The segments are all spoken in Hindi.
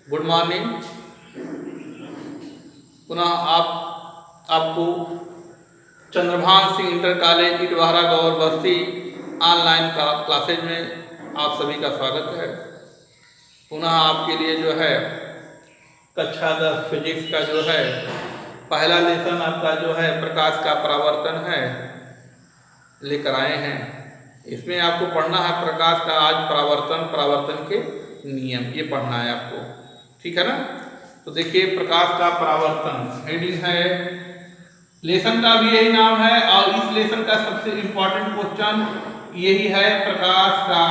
Good morning. पुनः आपको चंद्रभान सिंह इंटर कॉलेज इटवारा गौर बस्ती ऑनलाइन का क्लासेज में आप सभी का स्वागत है। पुनः आपके लिए जो है कक्षा 10 फिजिक्स का जो है पहला लेसन आपका जो है प्रकाश का परावर्तन है लेकर आए हैं। इसमें आपको पढ़ना है प्रकाश का आज परावर्तन के नियम, ये पढ़ना है आपको, ठीक है ना। तो देखिए प्रकाश का परावर्तन हेडिंग है, लेसन का भी यही नाम है और इस लेसन का सबसे इंपॉर्टेंट क्वेश्चन यही है, प्रकाश का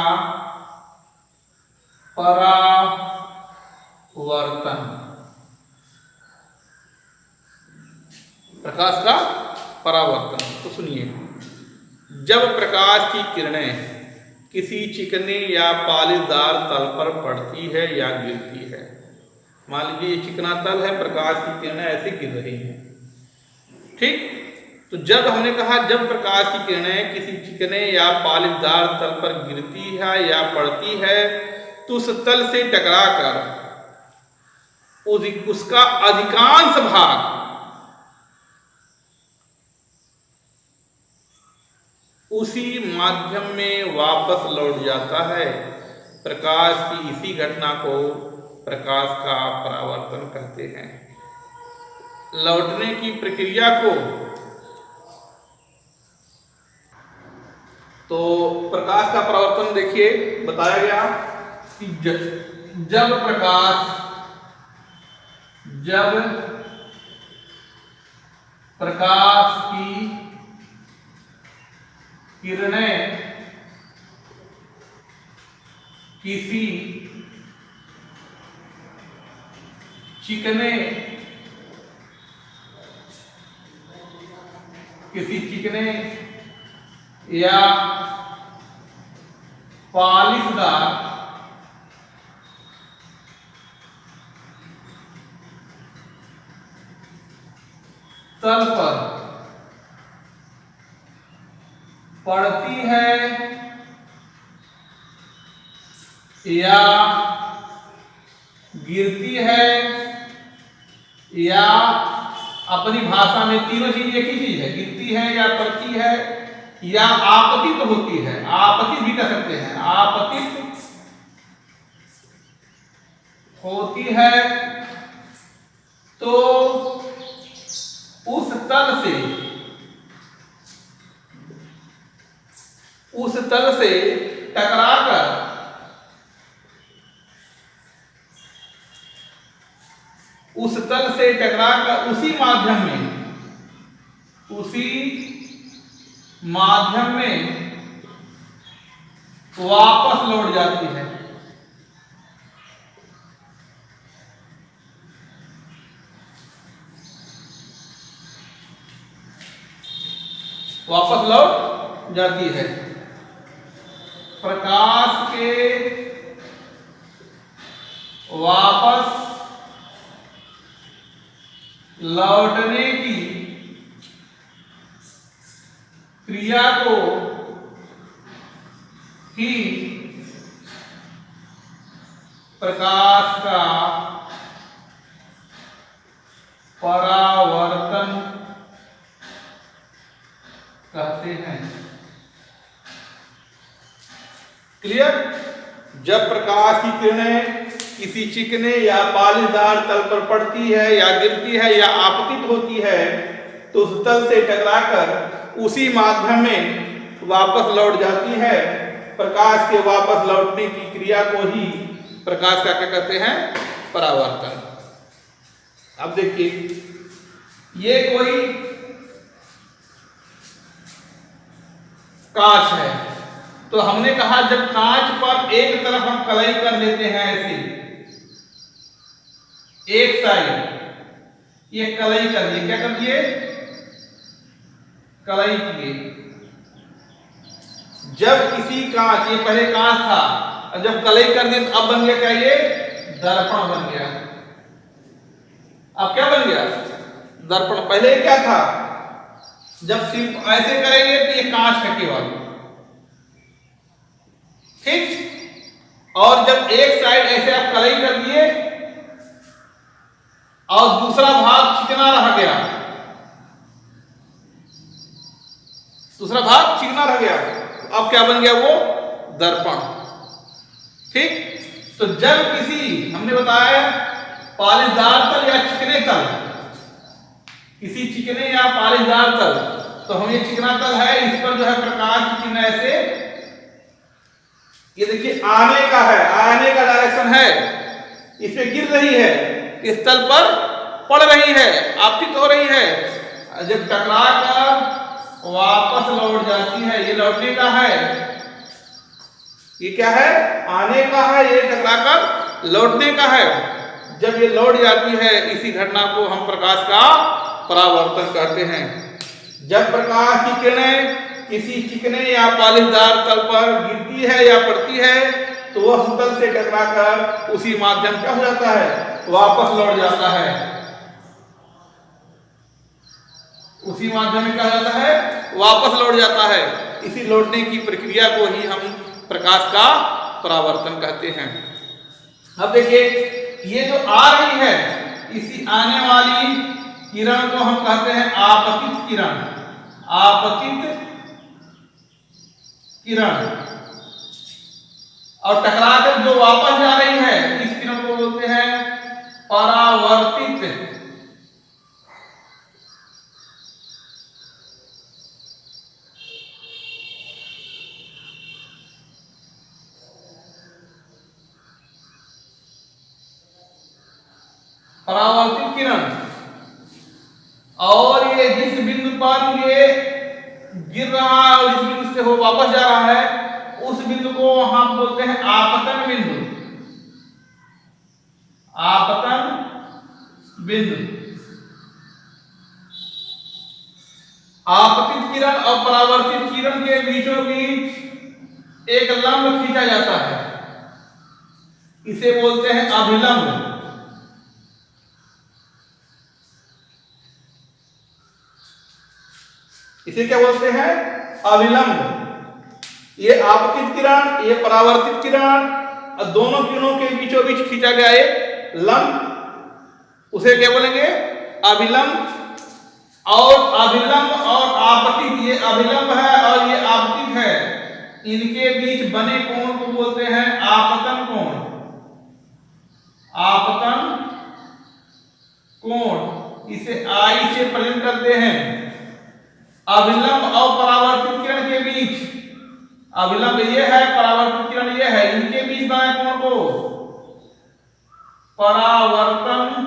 परावर्तन। प्रकाश का परावर्तन तो सुनिए, जब प्रकाश की किरणें किसी चिकने या पालीदार तल पर पड़ती है या गिरती है, मान लीजिए ये चिकना तल है, प्रकाश की किरणें ऐसे गिर रही हैं, ठीक। तो जब हमने कहा जब प्रकाश की किरणें किसी चिकने या पालीदार तल पर गिरती है या पड़ती है तो उस तल से टकराकर उसका अधिकांश भाग उसी माध्यम में वापस लौट जाता है। प्रकाश की इसी घटना को प्रकाश का परावर्तन कहते हैं। लौटने की प्रक्रिया को तो प्रकाश का परावर्तन देखिए बताया गया कि जब प्रकाश की किरणें किसी चिकने या पालिशदार तल पर पड़ती है या गिरती है या अपनी भाषा में तीनों चीज एक ही चीज है, गिरती है या पड़ती है या आपतित होती है, आपतित भी कह सकते हैं, आपतित होती है, तो उस तल से टकराकर उसी माध्यम में वापस लौट जाती है। प्रकाश के वापस लौटने की क्रिया को ही प्रकाश का परावर्तन कहते हैं। क्लियर? जब प्रकाश की किरणें किसी चिकने या पालीदार तल पर पड़ती है या गिरती है या आपतित होती है तो उस तल से टकराकर उसी माध्यम में वापस लौट जाती है। प्रकाश के वापस लौटने की क्रिया को ही प्रकाश का क्या कहते हैं? परावर्तन। अब देखिए, ये कोई कांच है, तो हमने कहा जब कांच पर एक तरफ हम कलई कर लेते हैं, ऐसे एक साइड ये कलई कर दिए, क्या कर दिए? कलई किए। जब किसी कांच, ये पहले कांच था, जब कलई कर दिए तो अब बन गया क्या? ये दर्पण बन गया। अब क्या बन गया? दर्पण। पहले क्या था? जब सिर्फ ऐसे करेंगे तो ये कांच है केवल, ठीक। और जब एक साइड ऐसे आप कलई कर दिए और दूसरा भाग चिकना रह गया, दूसरा भाग चिकना रह गया, तो अब क्या बन गया वो दर्पण। ठीक, तो जब किसी, हमने बताया पालिशदार तल या चिकने तल, किसी चिकने या पालिशदार तल, तो हम ये चिकना तल है, इस पर जो है प्रकाश की किरण ऐसे, ये देखिए आने का है, आने का डायरेक्शन है, इस पे गिर रही है, इस तल पर पड़ रही है, आपतित हो रही है। जब टकरा कर वापस लौट जाती है, ये लौटने का है, ये क्या है, आने का है, ये टकरा कर लौटने का है। जब ये लौट जाती है, इसी घटना को हम प्रकाश का परावर्तन कहते हैं। जब प्रकाश की किरणें किसी चिकने या पालिशदार तल पर गिरती है या पड़ती है, तो वह तल से टकराकर उसी माध्यम क्या हो जाता है, वापस लौट जाता है, उसी माध्यम में क्या हो जाता है, वापस लौट जाता है। इसी लौटने की प्रक्रिया को ही हम प्रकाश का परावर्तन कहते हैं। अब देखिए ये जो आ रही है, इसी आने वाली किरण को हम कहते हैं आपतित किरण, आपतित किरण। और टकराकर जो वापस जा रही है, इस किरण को बोलते हैं परावर्तित। परावर्तित किरण। और ये जिस बिंदु पर ये गिर रहा है और जिस बिंदु से वो वापस जा रहा है, उस बिंदु को हम बोलते हैं आपतन बिंदु, आपतन बिंदु। आपतित किरण और परावर्तित किरण के बीचों बीच एक लंब खींचा जाता है, इसे बोलते हैं अभिलंब। इसे क्या बोलते हैं, अभिलंब। ये आपतित किरण, ये परावर्तित किरण, और दोनों किरणों के बीचों बीच खींचा गया एक लंब, उसे क्या बोलेंगे, अभिलंब। और अभिलंब और आपतित, ये अभिलंब है और ये आपतित है, इनके बीच बने कोण को बोलते हैं आपतन कोण, आपतन कोण। इसे आई से प्रेजेंट करते हैं। अभिलंब और परावर्तित किरण के बीच, अभिलंब ये है, परावर्तित किरण ये है, इनके बीच बने कोण को परावर्तन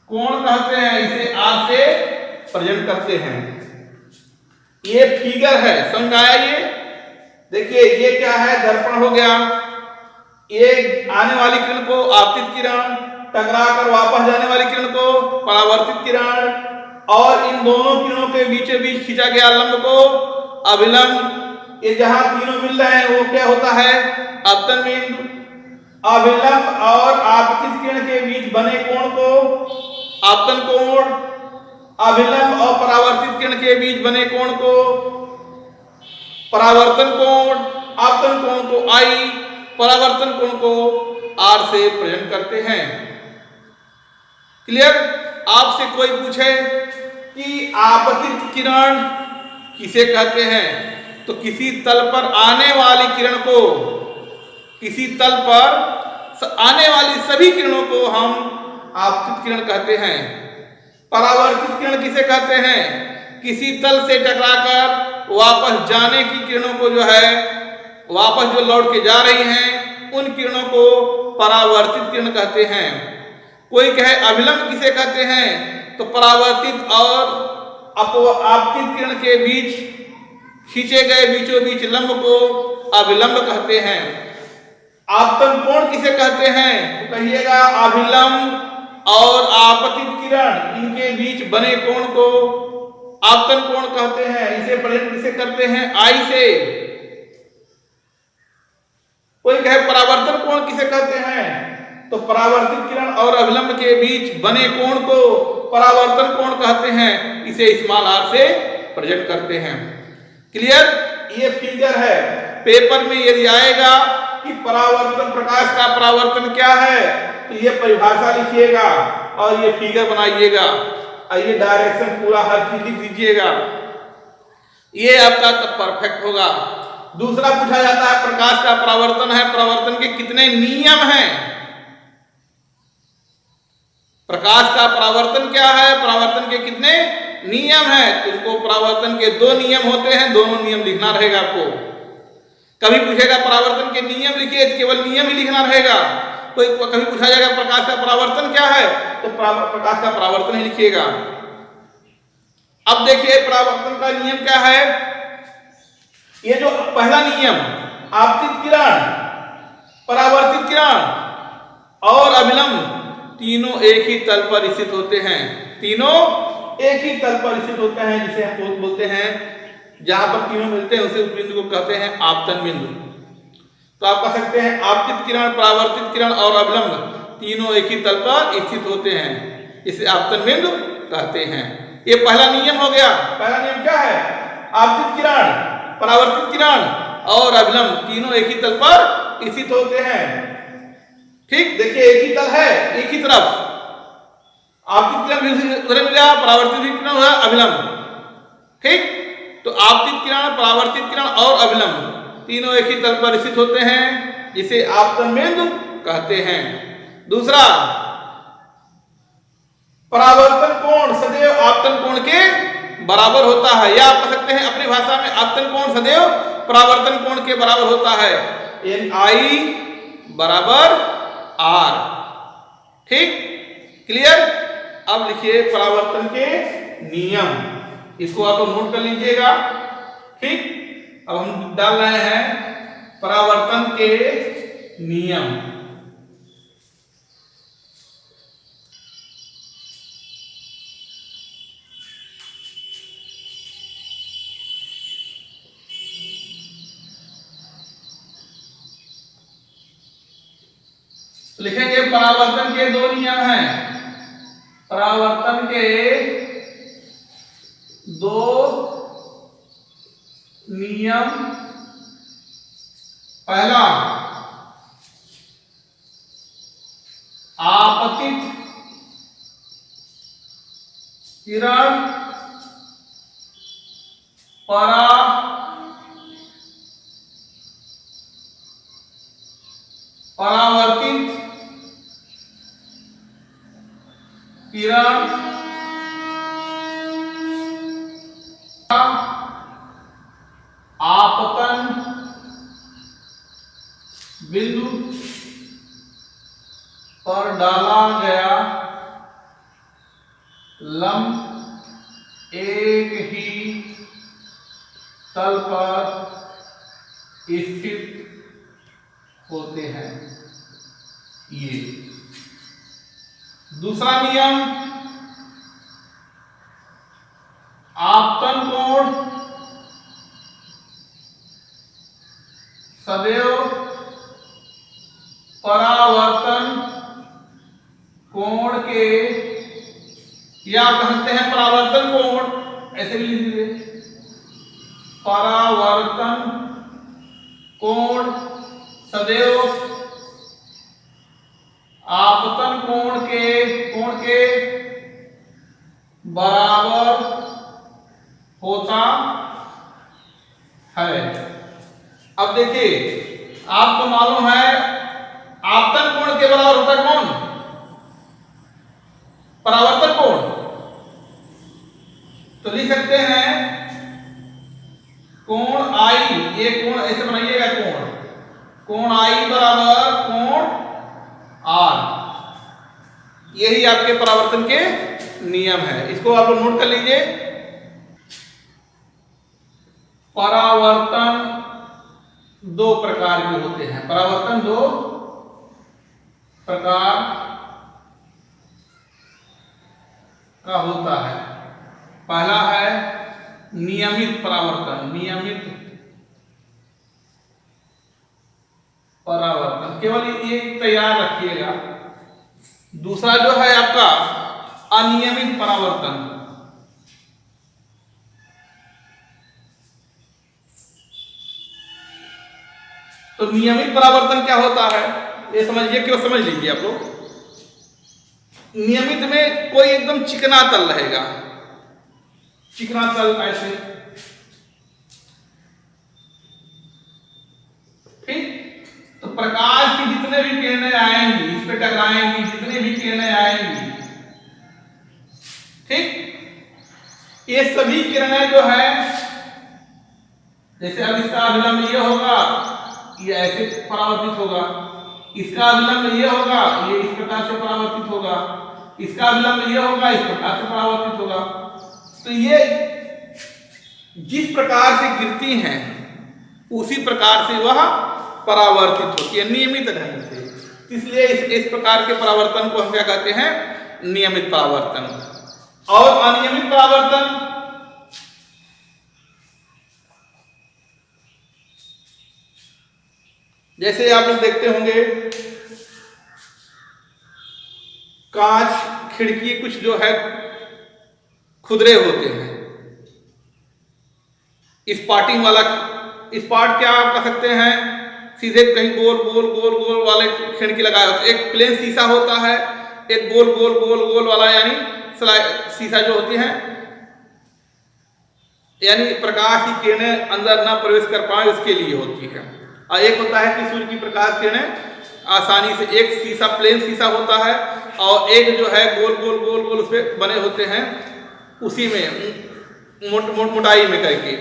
कोण कहते हैं, इसे आर से प्रेजेंट करते हैं। ये फिगर है, समझ आया। ये देखिए ये क्या है, दर्पण हो गया, ये आने वाली किरण को आपतित किरण, टकरा कर वापस जाने वाली किरण को परावर्तित किरण, और इन दोनों किरणों के बीचों बीच खींचा गया लंब को अभिलंब। ये जहां तीनों मिल रहे हैं वो क्या होता है, आपतन बिंदु। अभिलंब और आपतित किरण के बीच बने कोण को आपतन कोण, अभिलंब और परावर्तित किरण के बीच बने कोण को परावर्तन कोण, आपतन कोण को आई, परावर्तन कोण को आर से प्रेजेंट करते हैं। क्लियर। आपसे कोई पूछे कि आपतित किरण किसे कहते हैं, तो किसी तल पर आने वाली किरण को, किसी तल पर आने वाली सभी किरणों को हम आपतित किरण कहते हैं। परावर्तित किरण किसे कहते हैं, किसी तल से टकराकर वापस जाने की किरणों को जो है, वापस जो लौट के जा रही हैं, उन किरणों को परावर्तित किरण कहते हैं। कोई कहे अभिलंब किसे कहते हैं, तो परावर्तित और आपतित किरण के बीच खींचे गए बीचों बीच लंब को अभिलंब कहते हैं। आपतन कोण किसे कहते हैं, तो कहिएगा अभिलंब और आपतित किरण, इनके बीच बने कोण को आपतन कोण कहते हैं। इसे प्रेजेंट किसे करते हैं, आई से। कोई कहे परावर्तन कोण किसे कहते हैं, तो परावर्तित किरण और अभिलंब के बीच बने कोण को परावर्तन कोण कहते हैं। इसे स्मॉल आर से प्रेजेंट करते हैं। क्लियर। ये फिगर है, पेपर में यदि आएगा कि परावर्तन, प्रकाश का परावर्तन क्या है, तो ये परिभाषा लिखिएगा और ये फिगर बनाइएगा और ये डायरेक्शन पूरा हर चीज लिख दीजिएगा, ये आपका तब परफेक्ट होगा। दूसरा पूछा जाता है प्रकाश का परावर्तन है, परावर्तन के कितने नियम हैं। प्रकाश का परावर्तन क्या है, परावर्तन के कितने नियम हैं। तुमको परावर्तन के 2 नियम होते हैं, दोनों नियम लिखना रहेगा आपको। कभी पूछेगा परावर्तन के नियम लिखिए, केवल नियम ही लिखना रहेगा। कोई कभी पूछा जाएगा प्रकाश का परावर्तन क्या है, तो प्रकाश का परावर्तन ही लिखिएगा। अब देखिए परावर्तन का नियम क्या है। ये जो पहला नियम, आपतित किरण, परावर्तित किरण और अभिलंब तीनों एक ही तल पर स्थित होते हैं। तीनों एक ही तल पर स्थित होते हैं, जिसे हम बोलते हैं, जहां पर तीनों मिलते हैं उसे उस बिंदु को कहते हैं आपतन बिंदु। तो आप कह सकते हैं आपतित किरण, परावर्तित किरण और अभिलंब तीनों एक ही तल पर स्थित होते हैं, इसे आपतन बिंदु कहते हैं। ये पहला नियम हो गया। पहला नियम क्या है, आपतित किरण, परावर्तित किरण और अभिलंब तीनों एक ही तल पर स्थित होते हैं। ठीक, देखिए एक ही तल है, एक ही तरफ, आपतित किरण उधर मिला, परावर्तित किरण हुआ अभिलंब। ठीक, तो आपतित किरण, परावर्तित किरण और अभिलंब तीनों एक ही तल पर स्थित होते हैं, जिसे आपतन बिंदु कहते हैं। दूसरा, परावर्तन कोण सदैव आपतन कोण के बराबर होता है, या आप कह सकते हैं अपनी भाषा में आपतन कोण सदैव परावर्तन कोण के बराबर होता है। I बराबर R। ठीक, क्लियर। अब लिखिए परावर्तन के नियम, इसको आप नोट कर लीजिएगा। ठीक, अब हम डाल रहे हैं परावर्तन के नियम। लिखेंगे परावर्तन के 2 नियम हैं। परावर्तन के 2 नियम। पहला, आपतित किरण परावर्तित किरण आपतन बिंदु पर डाला गया लंब एक ही तल पर स्थित होते हैं। ये दूसरा नियम, आपतन कोण सदैव परावर्तन कोण के, या कहते हैं परावर्तन कोण, ऐसे भी लिख दीजिए, परावर्तन कोण सदैव आपतन कोण के बराबर होता है। अब देखिए आपको मालूम है आपतन कोण के बराबर होता है कौन, परावर्तन कोण। तो लिख सकते हैं कोण आई, ये कोण ऐसे बनाइएगा, कोण आई बराबर कोण R। यही आपके परावर्तन के नियम है, इसको आप लोग नोट कर लीजिए। परावर्तन 2 प्रकार के होते हैं। परावर्तन 2 प्रकार का होता है। पहला है नियमित परावर्तन, नियमित परावर्तन, केवल ये तैयार रखिएगा। दूसरा जो है आपका अनियमित परावर्तन। तो तो नियमित परावर्तन क्या होता है ये समझिए, क्यों समझ लीजिए आप लोग। नियमित में कोई एकदम चिकना तल रहेगा, चिकना तल ऐसे, ठीक। तो प्रकाश की जितने भी किरणें आएंगी इस पे टकराएंगी, जितनी भी किरणें आएंगी, ठीक, ये सभी किरणें जो है, जैसे अब इसका अभिलंब ये होगा, ये ऐसे परावर्तित होगा, इसका अभिलंब ये होगा, ये इस प्रकार से परावर्तित होगा, इसका अभिलंब ये होगा, इस प्रकार से परावर्तित होगा। तो ये जिस प्रकार से गिरती हैं उसी प्रकार से वह परावर्तित होती है नियमित ढंग से। इसलिए इस प्रकार के परावर्तन को हम क्या कहते हैं, नियमित परावर्तन। और अनियमित परावर्तन, जैसे आप लोग देखते होंगे कांच खिड़की कुछ जो है खुदरे होते हैं, स्पॉटिंग वाला स्पॉट क्या आप कह सकते हैं, सीधे कहीं गोल गोल गोल गोल वाले खिड़की लगाए होते, एक प्लेन शीशा होता है, एक गोल गोल गोल गोल वाला यानी शीशा जो होती है, यानी प्रकाश की किरणें अंदर ना प्रवेश कर पाए उसके लिए होती है। और एक होता है कि सूर्य की प्रकाश किरणें आसानी से, एक शीशा प्लेन शीशा होता है और एक जो है गोल गोल गोल गोल उस पर बने होते हैं, उसी में मोटाई में करके,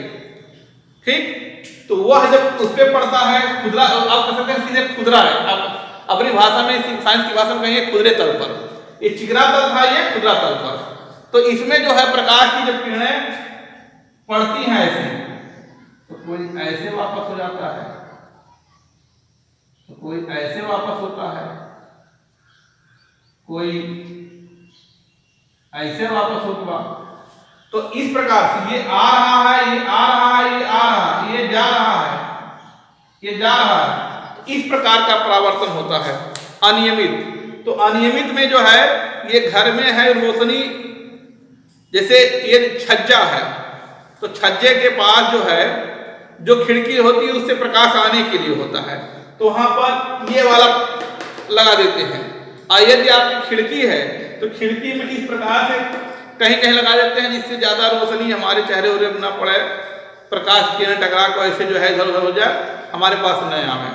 ठीक। तो वह जब उस पर पड़ता है खुदरा, आप कह सकते हैं सीधे खुदरा है, आप अपनी भाषा में साइंस की भाषा में कहेंगे खुदरे तल पर, ये चिकना तल था, ये खुदरा तल पर। तो इसमें जो है प्रकाश की जब किरणें पड़ती हैं ऐसे, तो कोई ऐसे वापस हो जाता है, तो कोई ऐसे वापस होता है, कोई ऐसे वापस होगा। तो इस प्रकार से ये आ रहा है, ये आ रहा है, ये आ रहा है, ये जा रहा है, ये जा रहा है। तो इस प्रकार का परावर्तन होता है अनियमित। तो अनियमित में जो है ये घर में है रोशनी, जैसे ये छज्जा है, तो छज्जे के पास जो है जो खिड़की होती है उससे प्रकाश आने के लिए होता है, तो वहां पर ये वाला लगा देते हैं। और यदि आपकी खिड़की है तो खिड़की में इस प्रकार से कहीं कहीं लगा देते हैं जिससे ज्यादा रोशनी हमारे चेहरे उरे न पड़े, प्रकाश किरण टकरा को ऐसे जो है इधर उधर हो जाए, हमारे पास न आवे,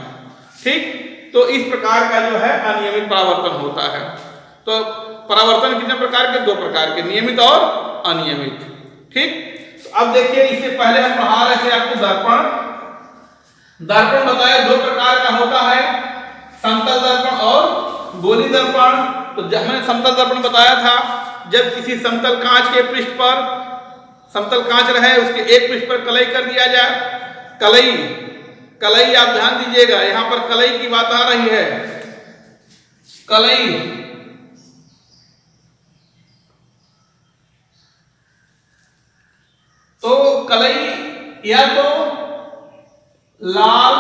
ठीक। तो इस प्रकार का जो है अनियमित परावर्तन होता है। तो परावर्तन कितने प्रकार के, दो प्रकार के, नियमित और अनियमित, ठीक। तो अब देखिए इससे पहले हम पढ़ा रहे थे आपको दर्पण। दर्पण बताया दो प्रकार का होता है, समतल दर्पण और गोली दर्पण। तो मैंने समतल दर्पण बताया था, जब किसी समतल कांच के पृष्ठ पर, समतल कांच रहे उसके एक पृष्ठ पर कलई कर दिया जाए, कलई, कलई आप ध्यान दीजिएगा, यहां पर कलई की बात आ रही है, कलई। तो कलई या तो लाल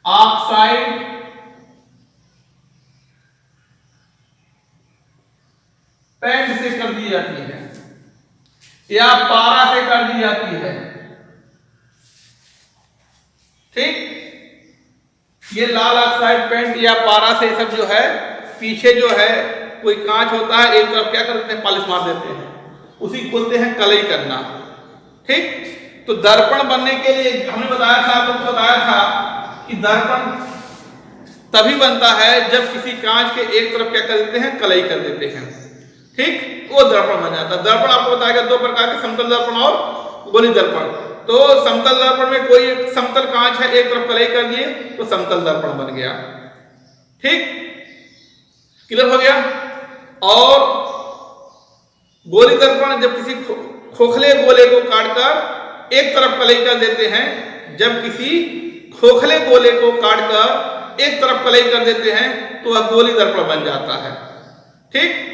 ऑक्साइड पेंट से कर दी जाती है या पारा से कर दी जाती है, ठीक। ये लाल ऑक्साइड पेंट या पारा से सब जो है, पीछे जो है कोई कांच होता है, एक तरफ क्या कर देते हैं पॉलिश मार देते हैं, उसी को बोलते हैं कलई करना, ठीक। तो दर्पण बनने के लिए हमने बताया था, आप लोगों को बताया था कि दर्पण तभी बनता है जब किसी कांच के एक तरफ क्या कर देते हैं, कलई कर देते हैं, ठीक, वो दर्पण बन जाता है। दर्पण आपको बताया दो प्रकार के, समतल दर्पण और गोली दर्पण। तो समतल दर्पण में कोई समतल कांच है, एक तरफ कलई कर दिए तो समतल दर्पण बन गया, ठीक, क्लियर हो गया। और गोली दर्पण जब किसी खोखले गोले को काटकर एक तरफ कलई कर देते हैं, जब किसी खोखले गोले को काटकर एक तरफ कलई कर देते हैं तो वह गोली दर्पण बन जाता है, ठीक।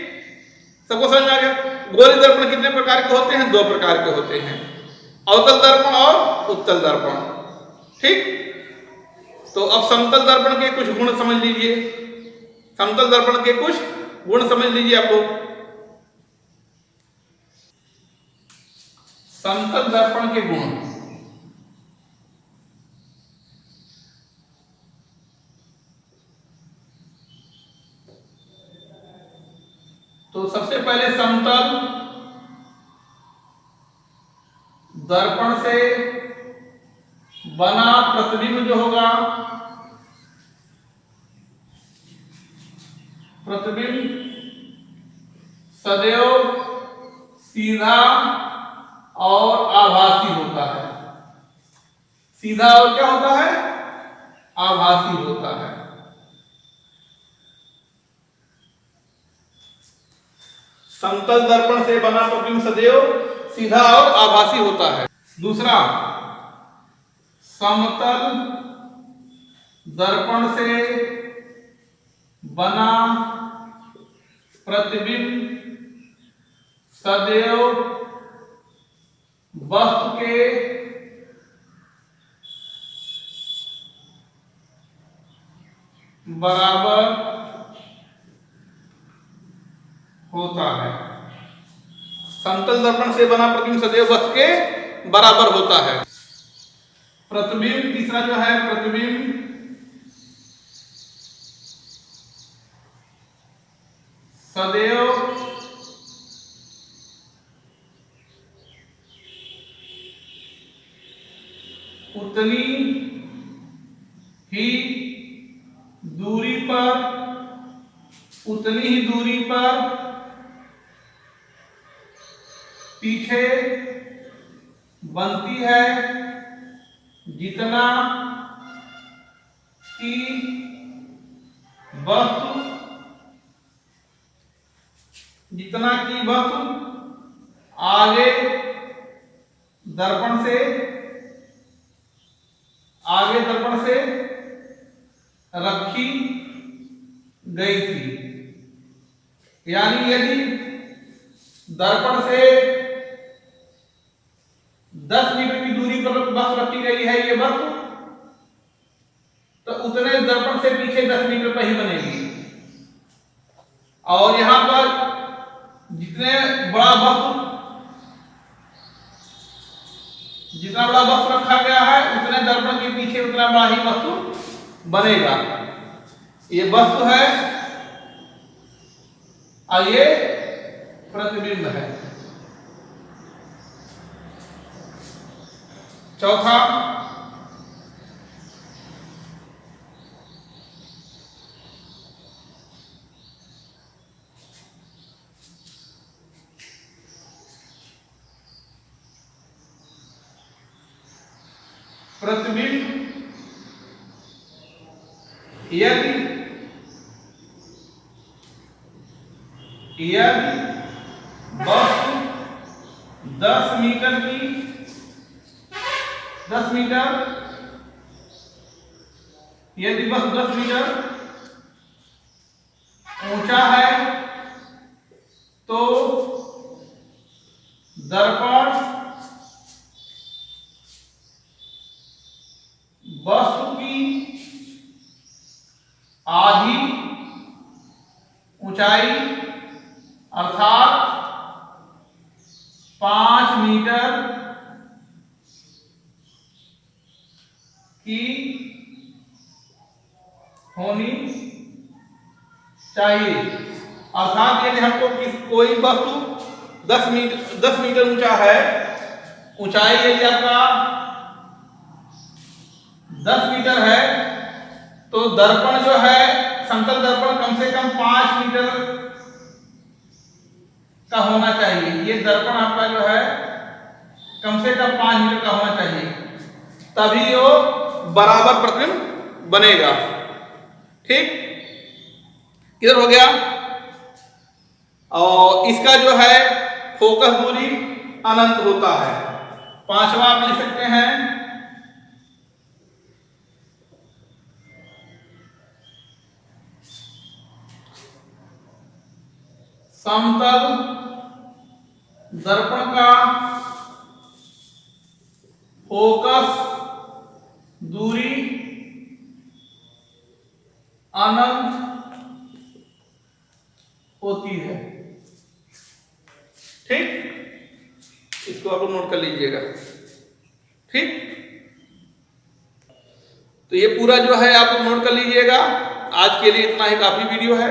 सबको समझ में आ गया। गोली दर्पण कितने प्रकार के होते हैं, दो प्रकार के होते हैं, अवतल दर्पण और उत्तल दर्पण, ठीक। तो अब समतल दर्पण के कुछ गुण समझ लीजिए, समतल दर्पण के कुछ गुण समझ लीजिए आप लोग। समतल दर्पण के गुण, दर्पण से बना प्रतिबिंब जो होगा, प्रतिबिंब सदैव सीधा और आभासी होता है। सीधा और क्या होता है? आभासी होता है। समतल दर्पण से बना प्रतिबिंब सदैव सीधा और आभासी होता है। दूसरा, समतल दर्पण से बना प्रतिबिंब सदैव वस्तु के बराबर होता है। समतल दर्पण से बना प्रतिबिंब सदैव वस्तु के बराबर होता है। प्रतिबिंब, तीसरा जो है प्रतिबिंब सदैव उतनी ही दूरी पर पीछे बनती है जितना कि वस्तु आगे दर्पण से रखी गई थी। यानी यदि दर्पण से 10 मीटर की दूरी पर वस्तु रखी गई है, ये वस्तु तो उतने दर्पण से पीछे 10 मीटर पर ही बनेगी। और यहां पर जितना बड़ा वस्तु रखा गया है, उतने दर्पण के पीछे उतना बड़ा ही वस्तु बनेगा। ये वस्तु है और ये प्रतिबिंब है। चौथा, प्रतिबिंब यदि वस्तु 10 मीटर यदि वस्तु 10 मीटर ऊंचा है तो दर्पण वस्तु की आधी ऊंचाई अर्थात 5 मीटर की होनी चाहिए। अर्थात यदि हमको कोई वस्तु 10 मीटर ऊंचा है, ऊंचाई यदि आपका 10 मीटर है, तो दर्पण जो है समतल दर्पण कम से कम 5 मीटर का होना चाहिए। ये दर्पण आपका जो है कम से कम 5 मीटर का होना चाहिए, तभी वो बराबर प्रतिबिंब बनेगा। ठीक, इधर हो गया। और इसका जो है फोकस दूरी अनंत होता है। पांचवा आप लिख सकते हैं समतल दर्पण का फोकस दूरी अनंत होती है। ठीक, इसको आप लोग नोट कर लीजिएगा। ठीक, तो ये पूरा जो है आप लोग नोट कर लीजिएगा। आज के लिए इतना ही काफी वीडियो है।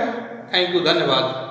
थैंक यू, धन्यवाद।